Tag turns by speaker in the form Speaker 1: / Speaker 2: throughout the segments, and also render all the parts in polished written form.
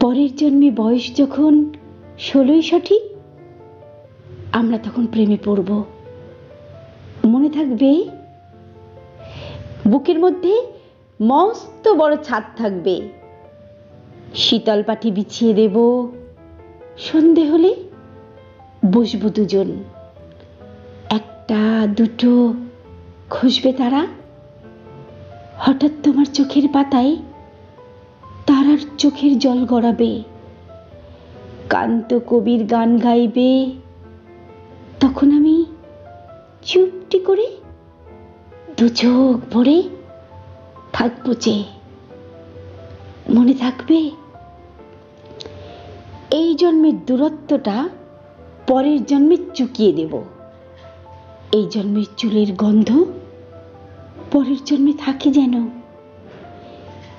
Speaker 1: পরের জন্মে বয়স যখন 16ই সঠিক, আমরা তখন প্রেমে পড়ব। মনে থাকবে? বুকের মধ্যে মস্ত বড় ছাদ থাকবে, শীতল পাটি বিছিয়ে দেব, সন্ধে হলে বসবো দুজন। একটা দুটো খসবে তারা, হঠাৎ তোমার চোখের পাতায় তারার চোখের জল গড়াবে, কান্ত কবির গান গাইবে, তখন আমি চুপটি করে দু চোখ ভরে থাকবো যে। মনে থাকবে? এই জন্মের দূরত্বটা পরের জন্মে চুকিয়ে দেব। এই জন্মের চুলের গন্ধ পরের জন্মে থাকে যেন,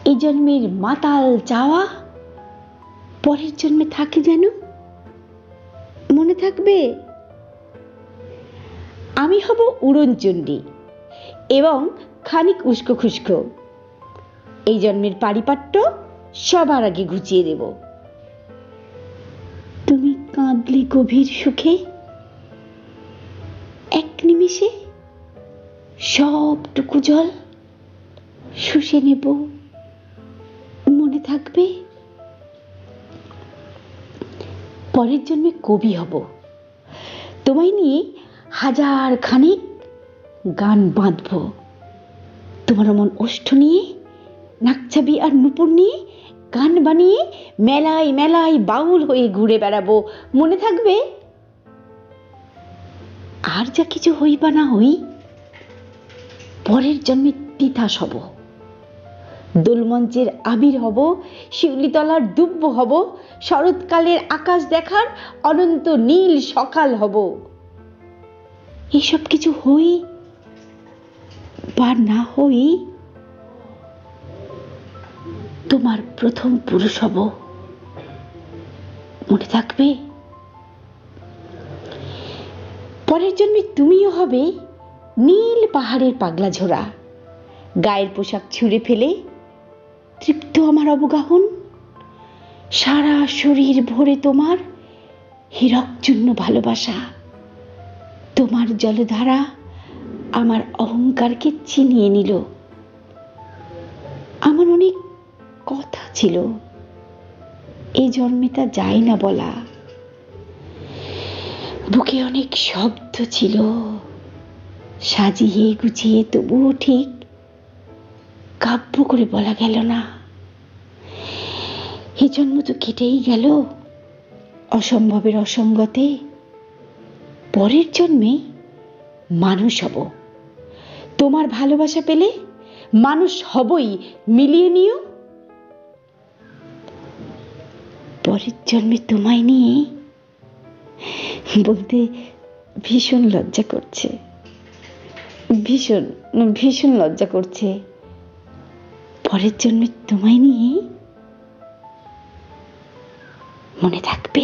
Speaker 1: এই জন্মের মাতাল চাওয়া পরের জন্মে থাকে যেন। মনে থাকবে? আমি হব উড়নচণ্ডী এবং খানিক উস্কো খুস্কো। এই জন্মের পারিপাট্য সবার আগে ঘুচিয়ে দেব। তুমি কাঁদলে গভীর সুখে, এক নিমিষে সবটুকু জল শুষে নেব। মনে থাকবে? পরের জন্মে কবি হব, তোমায় নিয়ে হাজার খানিক গান বাঁধব। তোমার মন ওষ্ঠ নিয়ে, নাকছাবি আর নুপুর নিয়ে গান বানিয়ে মেলায় মেলায় বাউল হয়ে ঘুরে বেড়াবো। মনে থাকবে? আর যা কিছু হই বা না হই, পরের জন্মে তিতাস হব, দোলমঞ্চের আবির হব, শিউলিতলার দুব্ব হব, শরৎকালের আকাশ দেখার অনন্ত নীল সকাল হব। এসব কিছু হই বা না হই, তোমার প্রথম পুরুষ হব। মনে থাকবে? পরের জন্মে তুমিও হবে নীল পাহাড়ের পাগলা ঝোড়া, গায়ের পোশাক ছুঁড়ে ফেলে তৃপ্ত আমার অবগাহন, সারা শরীর ভরে তোমার হীরকচূর্ণ ভালোবাসা। তোমার জলধারা আমার অহংকারকে ছিনিয়ে নিল। আমার অনেক কথা ছিল, এই জন্মে তা যায় না বলা। বুকে অনেক শব্দ ছিল, সাজিয়ে গুছিয়ে তবুও ঠিক কাব্য করে বলা গেল না। এ জন্ম তো কেটেই গেল অসম্ভবের অসঙ্গতে। পরের জন্মে মানুষ হব, তোমার ভালোবাসা পেলে মানুষ হবই, মিলিয়ে নিও। পরের জন্মে তোমায় নিয়ে বলতে ভীষণ লজ্জা করছে, ভীষণ ভীষণ লজ্জা করছে। পরের জন্মে তোমায় নিয়ে, মনে থাকবে?